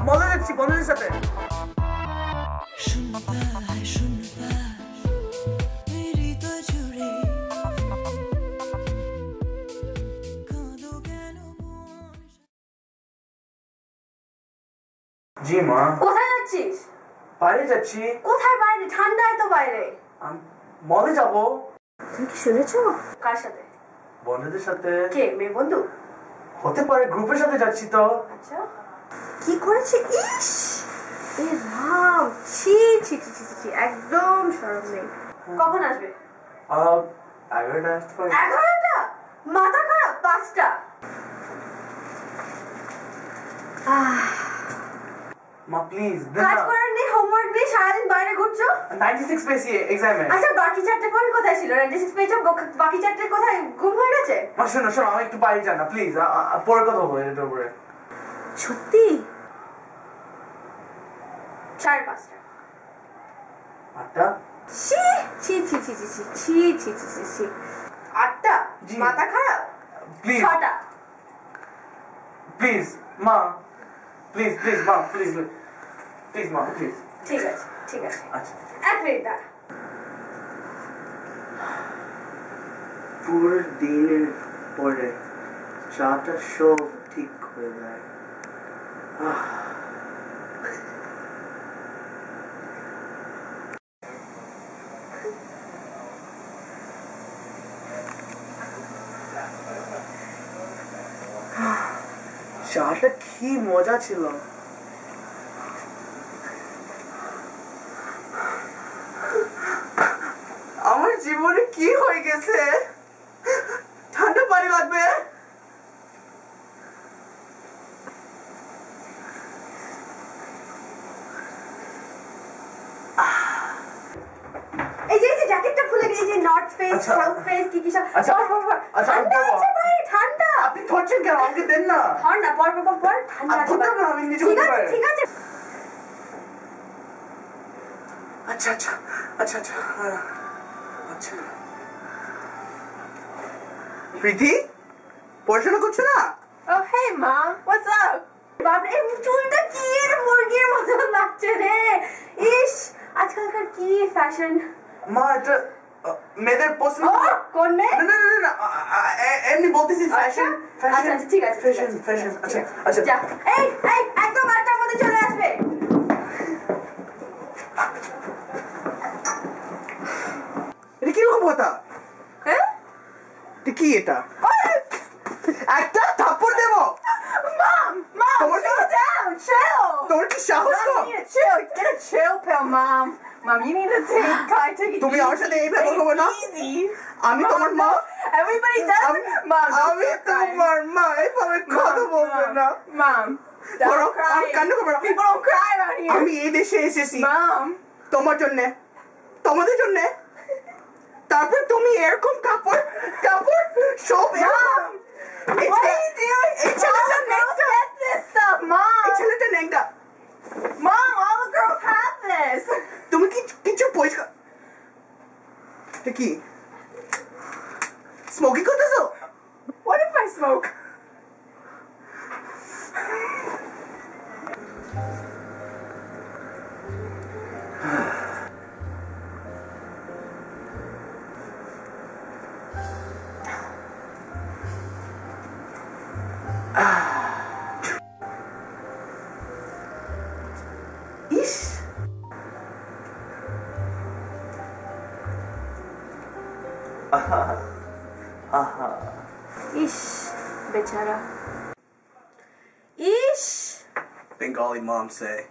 মজা যাচ্ছি বন্ধুদের সাথে। জি মা। কোথায় যাচ্ছিস? বাইরে যাচ্ছি। কোথায় বাইরে? ঠান্ডা এত বাইরে। মলে যাবো। তুমি কি শুনেছো? কার সাথে? বন্ধুদের সাথে। কে? মেয়ে বন্ধু? হতে পারে, গ্রুপের সাথে যাচ্ছি তো। আচ্ছা, কি করেছে? ইস এ রাম, ছি ছি ছি ছি ছি, একদম শরম নেই। কখন আসবে? 11টা আসতে পারে। 11টা? মাথা খারাপ? 5টা? মা প্লিজ কাজ করার নেই, হোমওয়ার্ক নেই, সারাদিন বাইরে ঘুরছো। 96 পেয়েছি এক্সামে। আচ্ছা, বাকি 4টে পয়েন্ট কোথায় ছিল? 96 পেয়েছো, বাকি 4টে কোথায় গুম হয়ে গেছে? মা শোনো শোনো, আমি একটু বাইরে যান না প্লিজ, পরে কথা বলবো এটার উপরে। সত্যি? 5:30। 8টা? ছি ছি ছি ছি ছি ছি ছি ছি ছি ছি ছি। 8টা? মাথা খারাপ? প্লিজ 6টা? প্লিজ মা, প্লিজ প্লিজ মা, প্লিজ প্লিজ মা, প্লিজ। ঠিক আছে ঠিক আছে। আচ্ছা, 1 মিনিট দাঁড়া। পুরো দিনের পরে চাটা সব ঠিক হয়ে যায়। চাটা কি মজা ছিল। আমার জীবনে কি হয়ে গেছে? ঠান্ডা পানি লাগবে। এই যে জ্যাকেটটা খুলে গিয়ে, যে নর্থ ফেস, সাউথ ফেস, কি সব। আচ্ছা আচ্ছা, ঠান্ডা আছে ভাই, ঠান্ডা। আপনি ধরছেন কেন? আমাকে দেন না। ধর না, পর ঠান্ডা আছে। আমি নিজে ঠিক আছে ঠিক আছে। আচ্ছা আচ্ছা আচ্ছা আচ্ছা আচ্ছা। প্রীতি, পড়াশোনা করছো না? Oh hey mom, what's up? বাবা, এই চুলটা কি এর মুরগির মতো লাগছে রে। ইস, আজকালকার কি ফ্যাশন। মা, এটা মেয়েদের পছন্দ। কোন মেয়ে? না না না না, এমনি বলতেছি ফ্যাশন। আচ্ছা ঠিক আছে, ফ্যাশন ফ্যাশন। আচ্ছা আচ্ছা, যা। এই একদম 8টার মধ্যে চলে আসবে। এটা কিরকম কথা? হ্যাঁ, এটা কি? এটা একটা থাপ্পড় দেবো। Mom, chill down, chill. তোমার কি সাহস কম? Mom, you need to chill. Get a chill pill, Mom. Mom, you need to take it তুমি আমার সাথে এইভাবে কথা বলো না। easy. আমি তোমার মা। Everybody does it. Mom, আমি তোমার মা, এইভাবে কথা বলবে না। Mom, don't cry. কান্না করবে না। People don't cry around here. আমি এই দেশে এসেছি Mom, তোমার জন্যে, তোমাদের জন্যে। তারপর তুমি এরকম কাপড় সব এরকম। what are you doing? এই ছেলেটা All the girls get this stuff, Mom. এই ছেলেটা নেংটা। Mom, all the girls have this. তুমি কিছু পরিষ্কার। এটা কি স্মোকিং করতেছো? What if I smoke? Is, Ish, bechara. Ish. Bengali moms say.